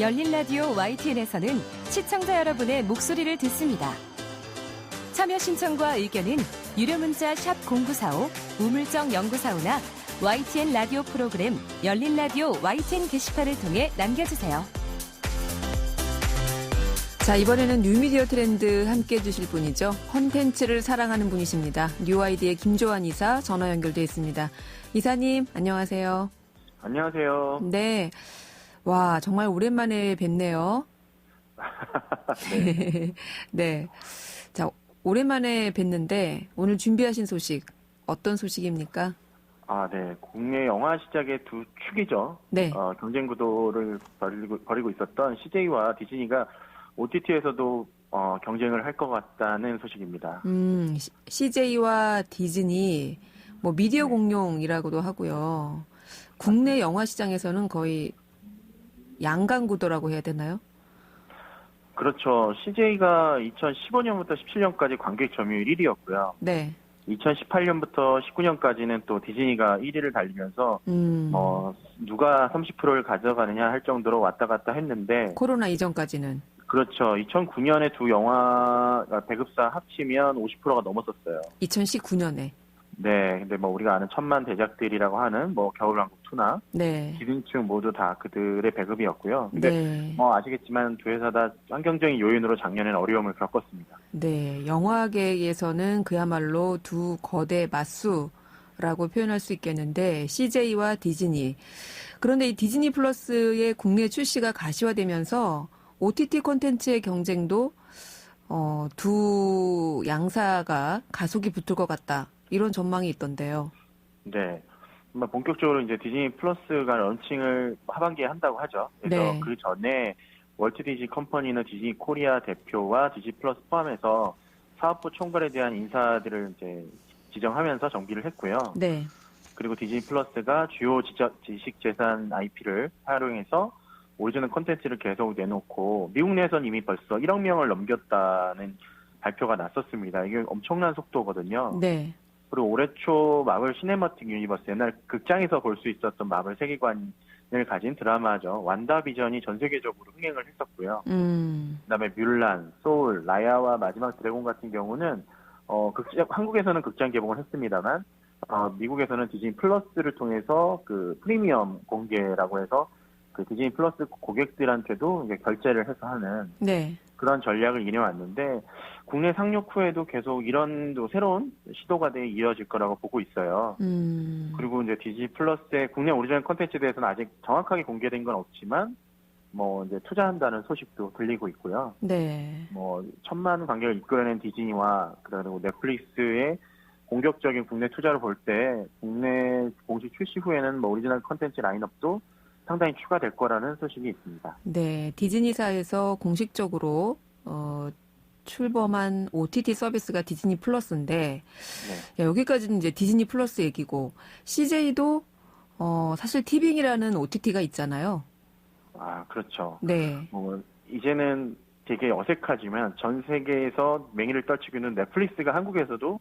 열린 라디오 YTN에서는 시청자 여러분의 목소리를 듣습니다. 참여 신청과 의견은 유료 문자 샵 0945, 우물정 0945나 YTN 라디오 프로그램 열린 라디오 YTN 게시판을 통해 남겨주세요. 자, 이번에는 뉴미디어 트렌드 함께 해주실 분이죠. 콘텐츠를 사랑하는 분이십니다. 뉴아이디의 김조한 이사 전화 연결돼 있습니다. 이사님, 안녕하세요. 안녕하세요. 네. 와, 정말 오랜만에 뵙네요. 네. 네. 자, 오랜만에 뵙는데 오늘 준비하신 소식 어떤 소식입니까? 네. 국내 영화 시작의 두 축이죠. 네. 경쟁 구도를 벌이고 있었던 CJ와 디즈니가 OTT에서도 경쟁을 할 것 같다는 소식입니다. CJ와 디즈니, 뭐 미디어 공룡이라고도 하고요. 국내 영화 시장에서는 거의 양강구도라고 해야 되나요? 그렇죠. CJ가 2015년부터 17년까지 관객 점유율 1위였고요. 네. 2018년부터 19년까지는 또 디즈니가 1위를 달리면서 누가 30%를 가져가느냐 할 정도로 왔다 갔다 했는데 코로나 이전까지는. 그렇죠. 2009년에 두 영화 배급사 합치면 50%가 넘었었어요. 2019년에. 네, 근데 뭐 우리가 아는 천만 대작들이라고 하는 뭐 겨울왕국 2나 네. 기생충 모두 다 그들의 배급이었고요. 근데 네. 아시겠지만 두 회사 다 환경적인 요인으로 작년에는 어려움을 겪었습니다. 네, 영화계에서는 그야말로 두 거대 맞수라고 표현할 수 있겠는데 CJ와 디즈니. 그런데 이 디즈니 플러스의 국내 출시가 가시화되면서 OTT 콘텐츠의 경쟁도 두 양사가 가속이 붙을 것 같다. 이런 전망이 있던데요. 네. 본격적으로 이제 디즈니 플러스가 런칭을 하반기에 한다고 하죠. 그래서 네. 그 전에 월트 디즈니 컴퍼니는 디즈니 코리아 대표와 디즈니 플러스 포함해서 사업부 총괄에 대한 인사들을 이제 지정하면서 정비를 했고요. 네. 그리고 디즈니 플러스가 주요 지식 재산 IP를 활용해서 오리지널 콘텐츠를 계속 내놓고 미국 내에서는 이미 벌써 1억 명을 넘겼다는 발표가 났었습니다. 이게 엄청난 속도거든요. 네. 그리고 올해 초 마블 시네마틱 유니버스, 옛날 극장에서 볼 수 있었던 마블 세계관을 가진 드라마죠. 완다비전이 전 세계적으로 흥행을 했었고요. 그다음에 뮬란, 소울, 라야와 마지막 드래곤 같은 경우는 한국에서는 극장 개봉을 했습니다만 미국에서는 디즈니 플러스를 통해서 그 프리미엄 공개라고 해서 그 디즈니 플러스 고객들한테도 이제 결제를 해서 하는 네. 그런 전략을 이내왔는데 국내 상륙 후에도 계속 이런 또 새로운 시도가 이어질 거라고 보고 있어요. 그리고 이제 디즈니 플러스의 국내 오리지널 콘텐츠에 대해서는 아직 정확하게 공개된 건 없지만 뭐 이제 투자한다는 소식도 들리고 있고요. 네. 뭐 1,000만 관객을 이끌어낸 디즈니와 그리고 넷플릭스의 공격적인 국내 투자를 볼 때 국내 공식 출시 후에는 뭐 오리지널 콘텐츠 라인업도 상당히 추가될 거라는 소식이 있습니다. 네, 디즈니사에서 공식적으로 출범한 OTT 서비스가 디즈니 플러스인데 네. 여기까지는 이제 디즈니 플러스 얘기고 CJ도 사실 티빙이라는 OTT가 있잖아요. 그렇죠. 네. 이제는 되게 어색하지만 전 세계에서 맹위를 떨치고 있는 넷플릭스가 한국에서도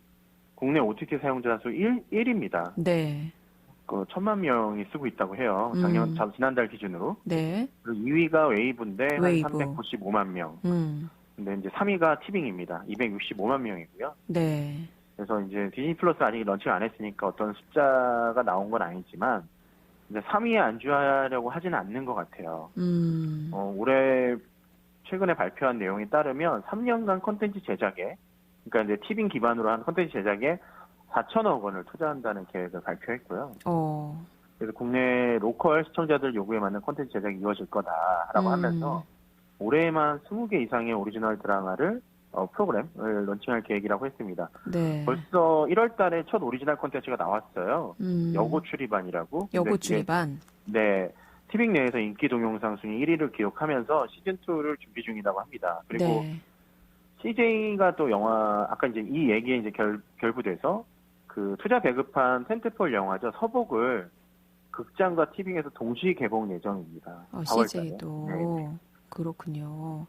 국내 OTT 사용자 수 1위입니다. 네. 1,000만 명이 쓰고 있다고 해요. 지난달 기준으로. 네. 그리고 2위가 웨이브인데 웨이브. 한 395만 명. 근데 이제 3위가 티빙입니다. 265만 명이고요. 네. 그래서 이제 디즈니 플러스 아직 런칭 안 했으니까 어떤 숫자가 나온 건 아니지만 이제 3위에 안주하려고 하지는 않는 것 같아요. 올해 최근에 발표한 내용에 따르면 3년간 콘텐츠 제작에, 그러니까 이제 티빙 기반으로 한 콘텐츠 제작에 4천억 원을 투자한다는 계획을 발표했고요. 그래서 국내 로컬 시청자들 요구에 맞는 콘텐츠 제작이 이루어질 거다라고 하면서 올해만 20개 이상의 오리지널 드라마를 프로그램을 런칭할 계획이라고 했습니다. 네. 벌써 1월 달에 첫 오리지널 콘텐츠가 나왔어요. 여고 추리반이라고. 여고 추리반. 네. 티빙 내에서 인기 동영상 순위 1위를 기록하면서 시즌2를 준비 중이라고 합니다. 그리고 네. CJ가 또 영화, 아까 이제 이 얘기에 이제 결부돼서 그 투자 배급한 텐트폴 영화죠. 서복을 극장과 티빙에서 동시 개봉 예정입니다. 4월 CJ도. 네. 그렇군요.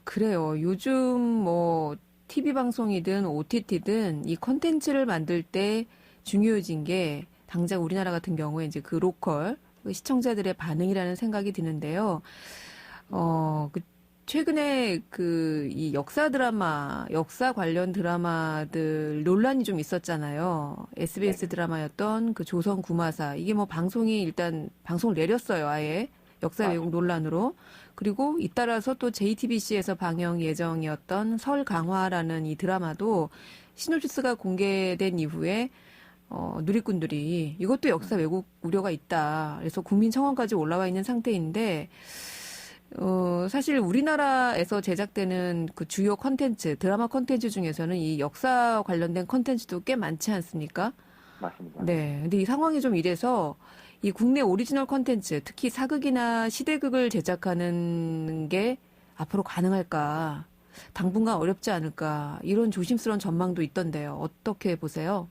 그래요. 요즘 뭐 TV 방송이든 OTT든 이 콘텐츠를 만들 때 중요해진 게 당장 우리나라 같은 경우에 이제 그 로컬 시청자들의 반응이라는 생각이 드는데요. 최근에 이 역사 관련 드라마들 논란이 좀 있었잖아요. SBS 드라마였던 그 조선 구마사. 이게 뭐 방송이 일단 방송을 내렸어요. 아예. 역사 왜곡 논란으로. 그리고 잇따라서 또 JTBC에서 방영 예정이었던 설강화라는 이 드라마도 시놉시스가 공개된 이후에 누리꾼들이 이것도 역사 왜곡 우려가 있다. 그래서 국민청원까지 올라와 있는 상태인데 사실 우리나라에서 제작되는 그 주요 컨텐츠, 드라마 컨텐츠 중에서는 이 역사 관련된 컨텐츠도 꽤 많지 않습니까? 맞습니다. 네. 근데 이 상황이 좀 이래서 이 국내 오리지널 컨텐츠, 특히 사극이나 시대극을 제작하는 게 앞으로 가능할까? 당분간 어렵지 않을까? 이런 조심스러운 전망도 있던데요. 어떻게 보세요?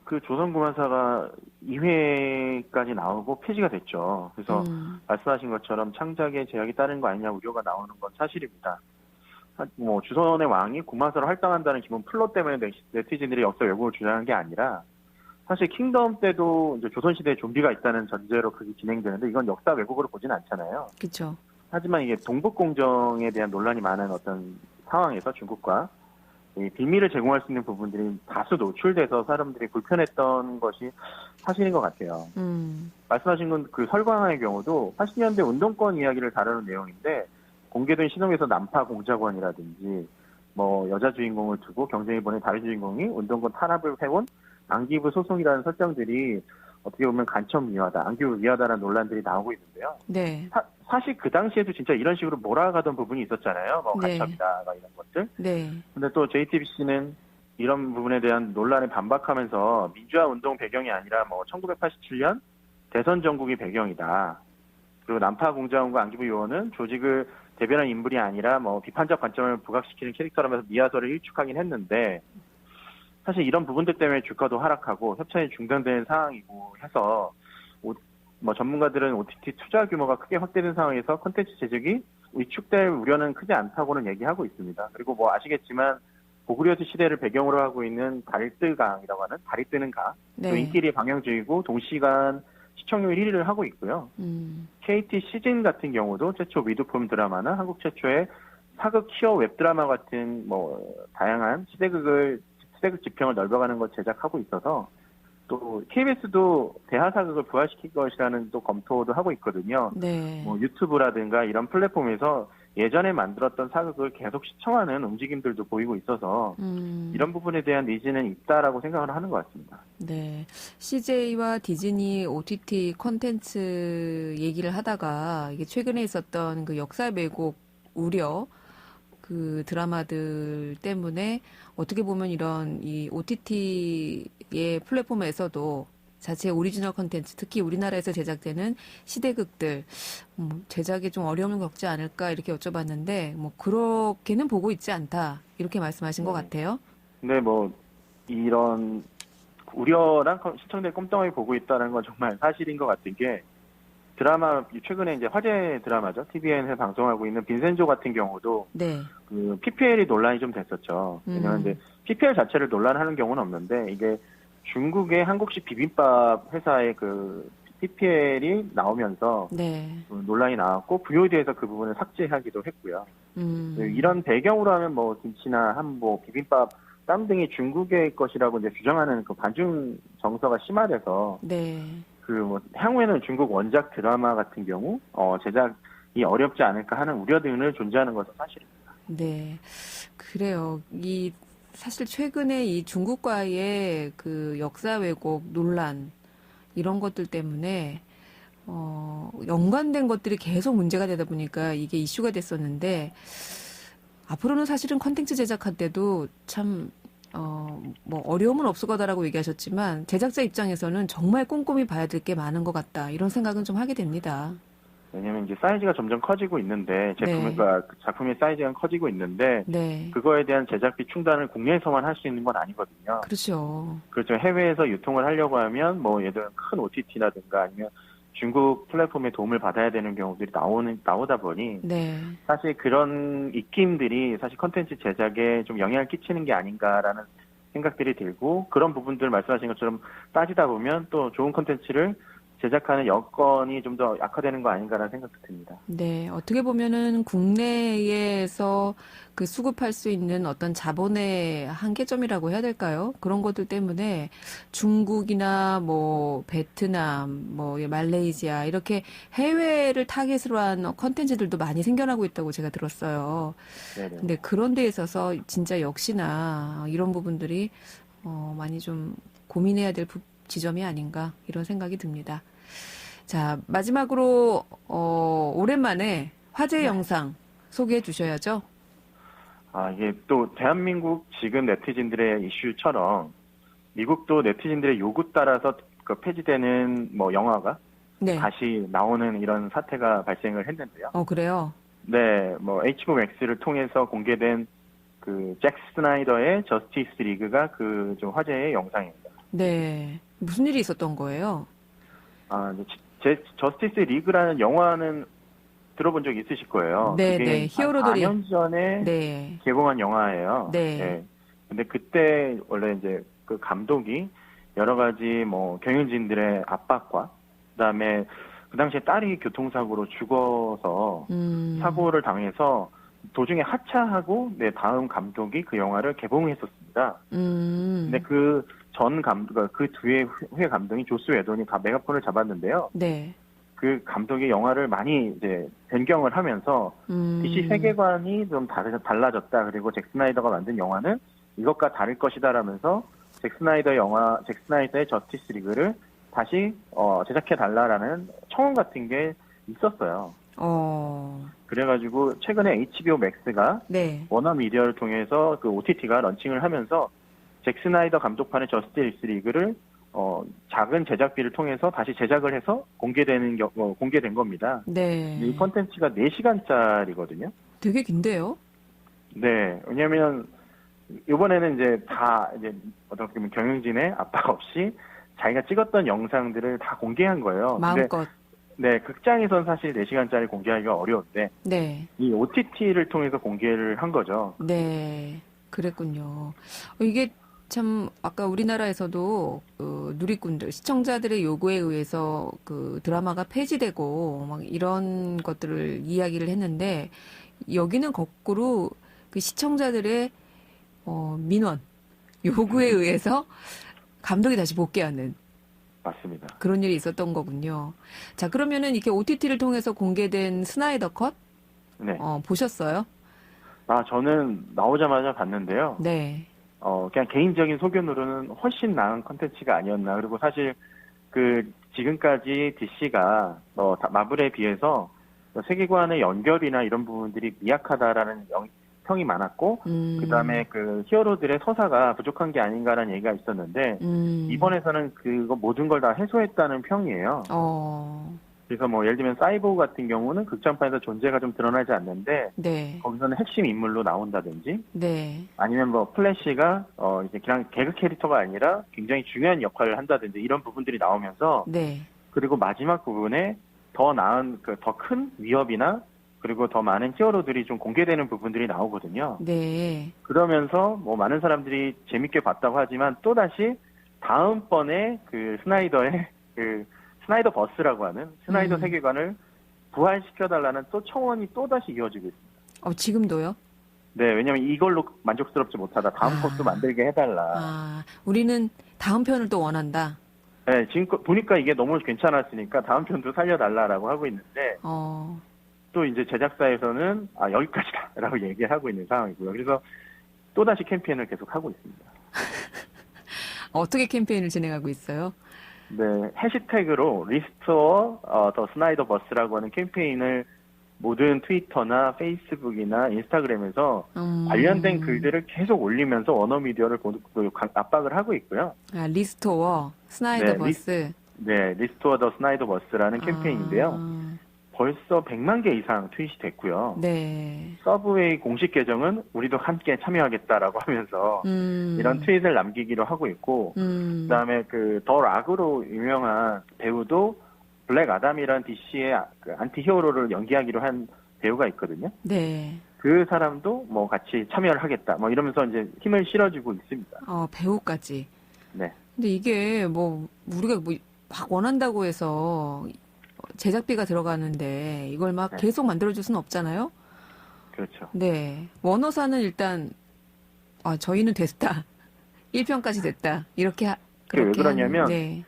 그 조선구마사가 2회까지 나오고 폐지가 됐죠. 그래서 말씀하신 것처럼 창작에 제약이 따른 거 아니냐 우려가 나오는 건 사실입니다. 뭐 조선의 왕이 구마사로 할당한다는 기본 플롯 때문에 네티즌들이 역사 왜곡을 주장한 게 아니라 사실 킹덤 때도 이제 조선시대에 좀비가 있다는 전제로 그게 진행되는데 이건 역사 왜곡으로 보진 않잖아요. 그렇죠. 하지만 이게 동북공정에 대한 논란이 많은 어떤 상황에서 중국과 이 비밀을 제공할 수 있는 부분들이 다수 노출돼서 사람들이 불편했던 것이 사실인 것 같아요. 말씀하신 건 그 설광화의 경우도 80년대 운동권 이야기를 다루는 내용인데 공개된 시동에서 난파 공작원이라든지 뭐 여자 주인공을 두고 경쟁에 보낸 다른 주인공이 운동권 탄압을 해온 안기부 소송이라는 설정들이 어떻게 보면 간첩위화다, 안기부 위화다라는 논란들이 나오고 있는데요. 네. 사실 그 당시에도 진짜 이런 식으로 몰아가던 부분이 있었잖아요. 뭐 간첩이다, 이런 것들. 네. 근데 또 JTBC는 이런 부분에 대한 논란에 반박하면서 민주화 운동 배경이 아니라 뭐 1987년 대선 전국이 배경이다. 그리고 난파 공작원과 안기부 요원은 조직을 대변한 인물이 아니라 뭐 비판적 관점을 부각시키는 캐릭터라면서 미화설을 일축하긴 했는데 사실 이런 부분들 때문에 주가도 하락하고 협찬이 중단되는 상황이고 해서 뭐 전문가들은 OTT 투자 규모가 크게 확대된 상황에서 콘텐츠 제작이 위축될 우려는 크지 않다고는 얘기하고 있습니다. 그리고 뭐 아시겠지만 고구려제 시대를 배경으로 하고 있는 달뜨강이라고 하는 달이 뜨는 강, 네. 또 인기리 방영중이고 동시간 시청률 1위를 하고 있고요. KT 시즌 같은 경우도 최초 미드폼 드라마나 한국 최초의 사극 히어 웹드라마 같은 뭐 다양한 시대극 지평을 넓혀가는 걸 제작하고 있어서 또 KBS도 대하사극을 부활시킬 것이라는 또 검토도 하고 있거든요. 네. 뭐 유튜브라든가 이런 플랫폼에서 예전에 만들었던 사극을 계속 시청하는 움직임들도 보이고 있어서 이런 부분에 대한 니즈는 있다라고 생각을 하는 것 같습니다. 네. CJ와 디즈니 OTT 콘텐츠 얘기를 하다가 이게 최근에 있었던 그 역사 왜곡 우려 그 드라마들 때문에 어떻게 보면 이런 이 OTT의 플랫폼에서도 자체 오리지널 콘텐츠, 특히 우리나라에서 제작되는 시대극들 제작에 좀 어려움을 겪지 않을까 이렇게 여쭤봤는데 뭐 그렇게는 보고 있지 않다 이렇게 말씀하신 것 같아요. 근데 뭐 이런 우려랑 시청자들이 꼼꼼하게 보고 있다는 건 정말 사실인 것 같은 게 드라마 최근에 이제 화제 드라마죠. TVN에서 방송하고 있는 빈센조 같은 경우도 네. 그 PPL이 논란이 좀 됐었죠. 왜냐하면 이제 PPL 자체를 논란하는 경우는 없는데 이게 중국의 한국식 비빔밥 회사의 그 PPL이 나오면서 네. 논란이 나왔고 VOD에서 그 부분을 삭제하기도 했고요. 이런 배경으로 하면 뭐 김치나 한복, 비빔밥 땀 등이 중국의 것이라고 이제 주장하는 그 반중 정서가 심화돼서 네. 그 뭐 향후에는 중국 원작 드라마 같은 경우 제작이 어렵지 않을까 하는 우려 등을 존재하는 것은 사실입니다. 네, 그래요. 사실 최근에 이 중국과의 그 역사 왜곡 논란 이런 것들 때문에 연관된 것들이 계속 문제가 되다 보니까 이게 이슈가 됐었는데 앞으로는 사실은 컨텐츠 제작할 때도 참 뭐 어려움은 없을 거다라고 얘기하셨지만 제작자 입장에서는 정말 꼼꼼히 봐야 될 게 많은 것 같다 이런 생각은 좀 하게 됩니다. 왜냐하면 이제 사이즈가 점점 커지고 있는데 작품의 사이즈가 커지고 있는데 네. 그거에 대한 제작비 충당을 국내에서만 할 수 있는 건 아니거든요. 그렇죠. 그렇죠. 해외에서 유통을 하려고 하면 뭐 예를 들어 큰 OTT라든가 아니면 중국 플랫폼의 도움을 받아야 되는 경우들이 나오다 보니 네. 사실 그런 입김들이 사실 컨텐츠 제작에 좀 영향을 끼치는 게 아닌가라는 생각들이 들고 그런 부분들 말씀하신 것처럼 따지다 보면 또 좋은 컨텐츠를 제작하는 여건이 좀 더 악화되는 거 아닌가라는 생각도 듭니다. 네, 어떻게 보면은 국내에서 그 수급할 수 있는 어떤 자본의 한계점이라고 해야 될까요? 그런 것들 때문에 중국이나 뭐 베트남, 뭐 말레이시아 이렇게 해외를 타겟으로 한 컨텐츠들도 많이 생겨나고 있다고 제가 들었어요. 네네. 근데 그런 데 있어서 진짜 역시나 이런 부분들이 많이 좀 고민해야 될 지점이 아닌가 이런 생각이 듭니다. 자, 마지막으로 오랜만에 화제 영상 소개해 주셔야죠. 이게 또 대한민국 지금 네티즌들의 이슈처럼 미국도 네티즌들의 요구 따라서 그 폐지되는 뭐 영화가 네. 다시 나오는 이런 사태가 발생을 했는데요. 그래요? 네, 뭐 HBO Max를 통해서 공개된 그 잭 스나이더의 저스티스 리그가 그 좀 화제의 영상입니다. 네. 무슨 일이 있었던 거예요? 저스티스 리그라는 영화는 들어본 적 있으실 거예요. 네, 그게 네. 히어로들이 4년 전에 네. 개봉한 영화예요. 네. 네. 근데 그때 원래 이제 그 감독이 여러 가지 뭐 경영진들의 압박과 그다음에 그 당시에 딸이 교통사고로 죽어서 사고를 당해서 도중에 하차하고 다음 감독이 그 영화를 개봉했었습니다. 근데 그 뒤에 후에 감독이 조스 웨돈이 메가폰을 잡았는데요. 네. 그 감독이 영화를 많이 이제 변경을 하면서 DC 세계관이 좀 달라졌다. 그리고 잭 스나이더가 만든 영화는 이것과 다를 것이다라면서 잭 스나이더의 저스티스 리그를 다시 제작해 달라라는 청원 같은 게 있었어요. 그래가지고 최근에 HBO Max가 네. 워너 미디어를 통해서 그 OTT가 런칭을 하면서 잭 스나이더 감독판의 저스티스 리그를 작은 제작비를 통해서 다시 제작을 해서 공개된 겁니다. 네. 이 콘텐츠가 4시간짜리거든요. 되게 긴데요? 네. 왜냐면 이번에는 이제 어떻게 보면 경영진의 압박 없이 자기가 찍었던 영상들을 다 공개한 거예요. 마음껏. 네, 극장에선 사실 4시간짜리 공개하기가 어려운데 네. 이 OTT를 통해서 공개를 한 거죠. 네. 그랬군요. 이게 참 아까 우리나라에서도 누리꾼들, 시청자들의 요구에 의해서 그 드라마가 폐지되고 막 이런 것들을 이야기를 했는데 여기는 거꾸로 그 시청자들의 민원, 요구에 의해서 감독이 다시 복귀하는 맞습니다. 그런 일이 있었던 거군요. 자, 그러면은 이렇게 OTT를 통해서 공개된 스나이더 컷? 네. 보셨어요? 저는 나오자마자 봤는데요. 네. 그냥 개인적인 소견으로는 훨씬 나은 컨텐츠가 아니었나. 그리고 사실 지금까지 DC가 마블에 비해서 세계관의 연결이나 이런 부분들이 미약하다라는 평이 많았고, 그 다음에 그 히어로들의 서사가 부족한 게 아닌가라는 얘기가 있었는데, 이번에서는 그거 모든 걸 다 해소했다는 평이에요. 그래서 뭐 예를 들면 사이보그 같은 경우는 극장판에서 존재가 좀 드러나지 않는데, 네. 거기서는 핵심 인물로 나온다든지, 네. 아니면 뭐 플래시가 이제 그냥 개그 캐릭터가 아니라 굉장히 중요한 역할을 한다든지 이런 부분들이 나오면서, 네. 그리고 마지막 부분에 더 큰 위협이나 그리고 더 많은 히어로들이 좀 공개되는 부분들이 나오거든요. 네. 그러면서 뭐 많은 사람들이 재밌게 봤다고 하지만 또다시 다음번에 그 스나이더의 그 스나이더 버스라고 하는 스나이더 세계관을 부활시켜달라는 또 청원이 또다시 이어지고 있습니다. 지금도요? 네, 왜냐면 이걸로 만족스럽지 못하다. 다음 것도 만들게 해달라. 우리는 다음 편을 또 원한다. 네, 지금 보니까 이게 너무 괜찮았으니까 다음 편도 살려달라라고 하고 있는데, 또 이제 제작사에서는 여기까지다라고 얘기를 하고 있는 상황이고요. 그래서 또다시 캠페인을 계속 하고 있습니다. 어떻게 캠페인을 진행하고 있어요? 네, 해시태그로 리스토어 더 스나이더 버스라고 하는 캠페인을 모든 트위터나 페이스북이나 인스타그램에서 관련된 글들을 계속 올리면서 워너미디어를 압박을 하고 있고요. 리스토어 스나이더 버스. 리스토어 더 스나이더 버스라는 캠페인인데요. 벌써 100만 개 이상 트윗이 됐고요. 네. 서브웨이 공식 계정은 우리도 함께 참여하겠다라고 하면서 이런 트윗을 남기기로 하고 있고, 그다음에 더 락으로 유명한 배우도 블랙 아담이란 DC의 안티 히어로를 연기하기로 한 배우가 있거든요. 네. 그 사람도 뭐 같이 참여를 하겠다. 뭐 이러면서 이제 힘을 실어주고 있습니다. 배우까지. 네. 근데 이게 우리가 막 원한다고 해서 제작비가 들어가는데 이걸 막 네. 계속 만들어줄 수는 없잖아요. 그렇죠. 네. 원어사는 일단 저희는 됐다. 1편까지 됐다. 이렇게 왜 그렇게 그러냐면 네.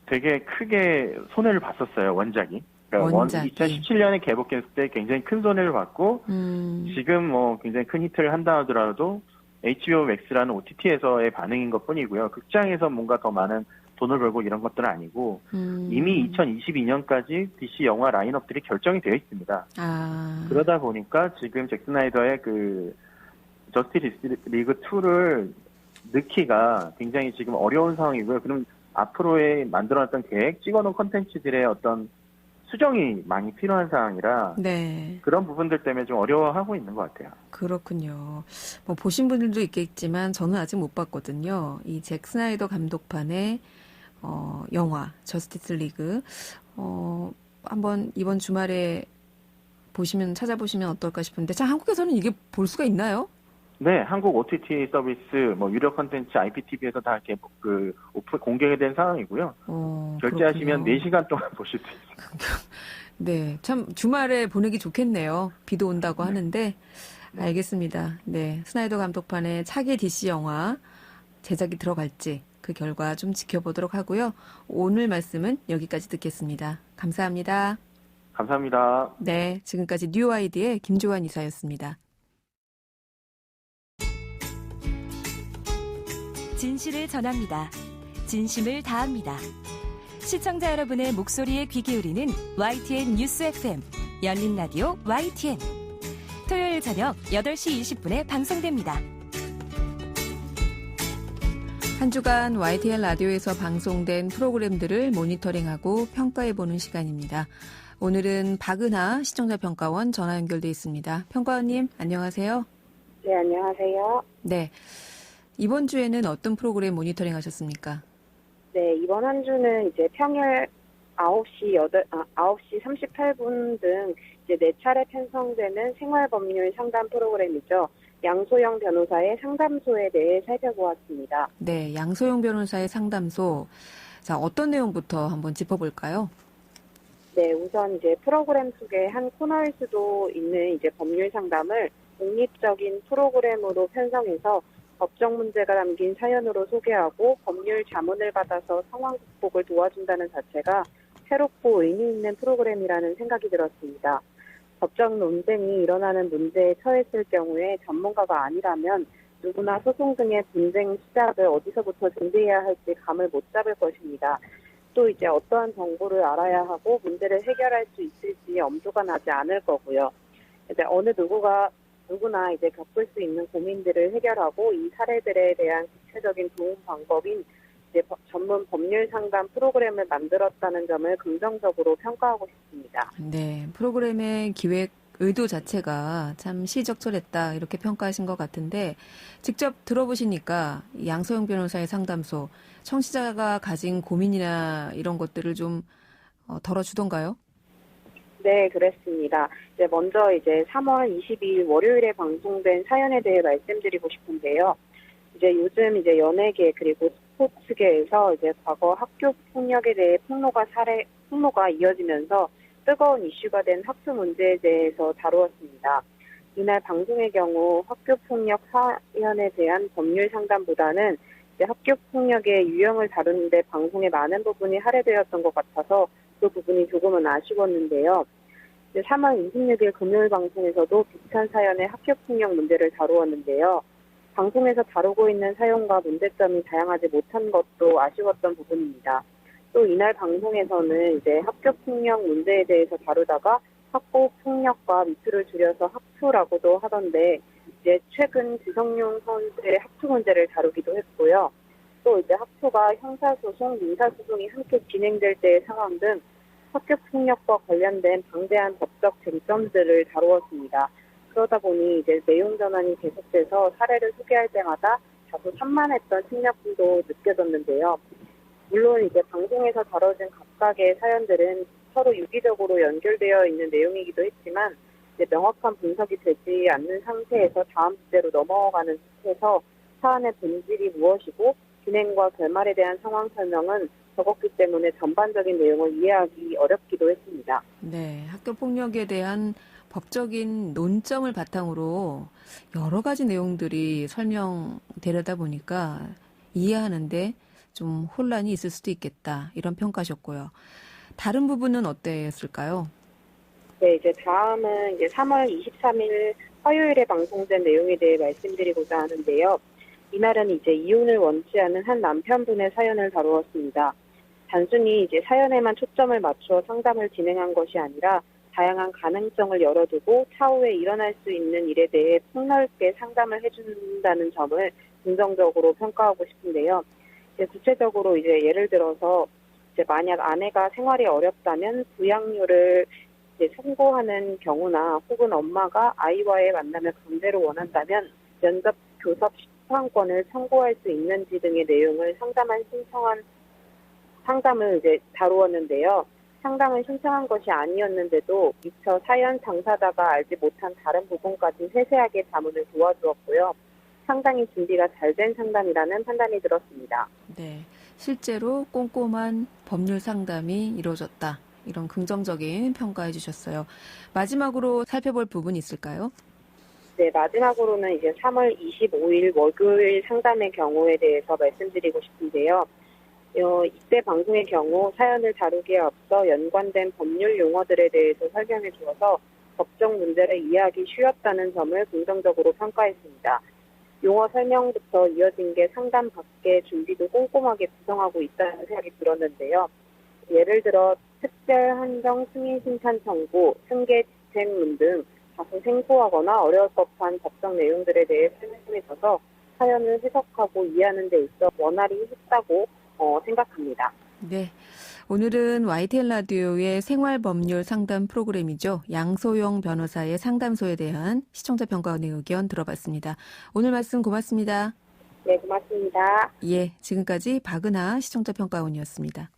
되게 크게 손해를 봤었어요, 원작이. 그러니까 원작이. 2017년에 개봉했을 때 굉장히 큰 손해를 봤고 지금 뭐 굉장히 큰 히트를 한다 하더라도 HBO Max라는 OTT에서의 반응인 것뿐이고요. 극장에서 뭔가 더 많은 돈을 벌고 이런 것들은 아니고 이미 2022년까지 DC 영화 라인업들이 결정이 되어 있습니다. 그러다 보니까 지금 잭 스나이더의 그 저스티스 리그 2를 넣기가 굉장히 지금 어려운 상황이고요. 그럼 앞으로의 만들어놨던 계획, 찍어놓은 콘텐츠들의 어떤 수정이 많이 필요한 상황이라 네. 그런 부분들 때문에 좀 어려워하고 있는 것 같아요. 그렇군요. 뭐 보신 분들도 있겠지만 저는 아직 못 봤거든요. 이 잭 스나이더 감독판의 영화 저스티스 리그 한번 이번 주말에 찾아보시면 어떨까 싶은데 참 한국에서는 이게 볼 수가 있나요? 네, 한국 OTT 서비스, 뭐 유료 콘텐츠 IPTV에서 다 이렇게 오픈 공개된 상황이고요. 결제하시면 그렇군요. 4시간 동안 보실 수 있습니다. 네, 참 주말에 보내기 좋겠네요. 비도 온다고 하는데 알겠습니다. 네, 스나이더 감독판의 차기 DC 영화 제작이 들어갈지 그 결과 좀 지켜보도록 하고요. 오늘 말씀은 여기까지 듣겠습니다. 감사합니다. 감사합니다. 네, 지금까지 뉴아이디의 김조한 이사였습니다. 진실을 전합니다. 진심을 다합니다. 시청자 여러분의 목소리에 귀 기울이는 YTN 뉴스 FM 열린 라디오 YTN 토요일 저녁 8시 20분에 방송됩니다. 한 주간 YTN 라디오에서 방송된 프로그램들을 모니터링하고 평가해보는 시간입니다. 오늘은 박은하 시청자평가원 전화 연결돼 있습니다. 평가원님 안녕하세요. 네, 안녕하세요. 네, 이번 주에는 어떤 프로그램 모니터링 하셨습니까? 네, 이번 한 주는 이제 평일 9시 38분 등 이제 4차례 편성되는 생활법률 상담 프로그램이죠. 양소영 변호사의 상담소에 대해 살펴보았습니다. 네, 양소영 변호사의 상담소. 자, 어떤 내용부터 한번 짚어볼까요? 네, 우선 이제 프로그램 속의 한 코너일 수도 있는 이제 법률 상담을 독립적인 프로그램으로 편성해서 법적 문제가 담긴 사연으로 소개하고 법률 자문을 받아서 상황 극복을 도와준다는 자체가 새롭고 의미 있는 프로그램이라는 생각이 들었습니다. 법적 논쟁이 일어나는 문제에 처했을 경우에 전문가가 아니라면 누구나 소송 등의 분쟁 시작을 어디서부터 준비해야 할지 감을 못 잡을 것입니다. 또 이제 어떠한 정보를 알아야 하고 문제를 해결할 수 있을지 엄두가 나지 않을 거고요. 이제 어느 누구나 이제 겪을 수 있는 고민들을 해결하고 이 사례들에 대한 구체적인 도움 방법인 이제 전문 법률 상담 프로그램을 만들었다는 점을 긍정적으로 평가하고 싶습니다. 네, 프로그램의 기획 의도 자체가 참 시적절했다 이렇게 평가하신 것 같은데 직접 들어보시니까 이 양소영 변호사의 상담소 청취자가 가진 고민이나 이런 것들을 좀 덜어주던가요? 네, 그랬습니다. 이제 먼저 이제 3월 22일 월요일에 방송된 사연에 대해 말씀드리고 싶은데요. 이제 요즘 이제 연예계 그리고 스포츠계에서 이제 과거 학교 폭력에 대해 폭로가 이어지면서 뜨거운 이슈가 된 학교 문제에 대해서 다루었습니다. 이날 방송의 경우 학교 폭력 사연에 대한 법률 상담보다는 이제 학교 폭력의 유형을 다루는데 방송의 많은 부분이 할애되었던 것 같아서 그 부분이 조금은 아쉬웠는데요. 3월 26일 금요일 방송에서도 비슷한 사연의 학교폭력 문제를 다루었는데요. 방송에서 다루고 있는 사연과 문제점이 다양하지 못한 것도 아쉬웠던 부분입니다. 또 이날 방송에서는 이제 학교폭력 문제에 대해서 다루다가 학교폭력과 미투를 줄여서 학투라고도 하던데 이제 최근 지성용 선수의 학투 문제를 다루기도 했고요. 또 이제 학투가 형사소송, 민사소송이 함께 진행될 때의 상황 등 학교폭력과 관련된 방대한 법적 쟁점들을 다루었습니다. 그러다 보니 이제 내용 전환이 계속돼서 사례를 소개할 때마다 다소 산만했던 심리학도 느껴졌는데요. 물론 이제 방송에서 다뤄진 각각의 사연들은 서로 유기적으로 연결되어 있는 내용이기도 했지만 이제 명확한 분석이 되지 않는 상태에서 다음 주제로 넘어가는 듯해서 사안의 본질이 무엇이고 진행과 결말에 대한 상황 설명은 적었기 때문에 전반적인 내용을 이해하기 어렵기도 했습니다. 네, 학교 폭력에 대한 법적인 논점을 바탕으로 여러 가지 내용들이 설명되려다 보니까 이해하는데 좀 혼란이 있을 수도 있겠다, 이런 평가셨고요. 다른 부분은 어땠을까요? 네, 이제 다음은 이제 3월 23일 화요일에 방송된 내용에 대해 말씀드리고자 하는데요. 이날은 이제 이혼을 원치 않은 한 남편분의 사연을 다루었습니다. 단순히 이제 사연에만 초점을 맞춰 상담을 진행한 것이 아니라 다양한 가능성을 열어두고 차후에 일어날 수 있는 일에 대해 폭넓게 상담을 해준다는 점을 긍정적으로 평가하고 싶은데요. 이제 구체적으로 이제 예를 들어서 이제 만약 아내가 생활이 어렵다면 부양료를 이제 청구하는 경우나 혹은 엄마가 아이와의 만남을 강제로 원한다면 면접 교섭 신청권을 청구할 수 있는지 등의 내용을 상담을 이제 다루었는데요. 상담을 신청한 것이 아니었는데도 미처 사연 당사자가 알지 못한 다른 부분까지 세세하게 자문을 도와주었고요. 상당히 준비가 잘 된 상담이라는 판단이 들었습니다. 네, 실제로 꼼꼼한 법률 상담이 이루어졌다, 이런 긍정적인 평가해 주셨어요. 마지막으로 살펴볼 부분이 있을까요? 네, 마지막으로는 이제 3월 25일 월요일 상담의 경우에 대해서 말씀드리고 싶은데요. 이때 방송의 경우 사연을 다루기에 앞서 연관된 법률 용어들에 대해서 설명해 주어서 법적 문제를 이해하기 쉬웠다는 점을 긍정적으로 평가했습니다. 용어 설명부터 이어진 게 상담 밖의 준비도 꼼꼼하게 구성하고 있다는 생각이 들었는데요. 예를 들어 특별 한정 승인 심판 청구, 승계 집행문 등 다소 생소하거나 어려울 법한 법적 내용들에 대해 설명해줘서 사연을 해석하고 이해하는 데 있어 원활히 했다고 생각합니다. 네, 오늘은 YTN 라디오의 생활법률 상담 프로그램이죠. 양소영 변호사의 상담소에 대한 시청자 평가원의 의견 들어봤습니다. 오늘 말씀 고맙습니다. 네, 고맙습니다. 예, 지금까지 박은하 시청자 평가원이었습니다.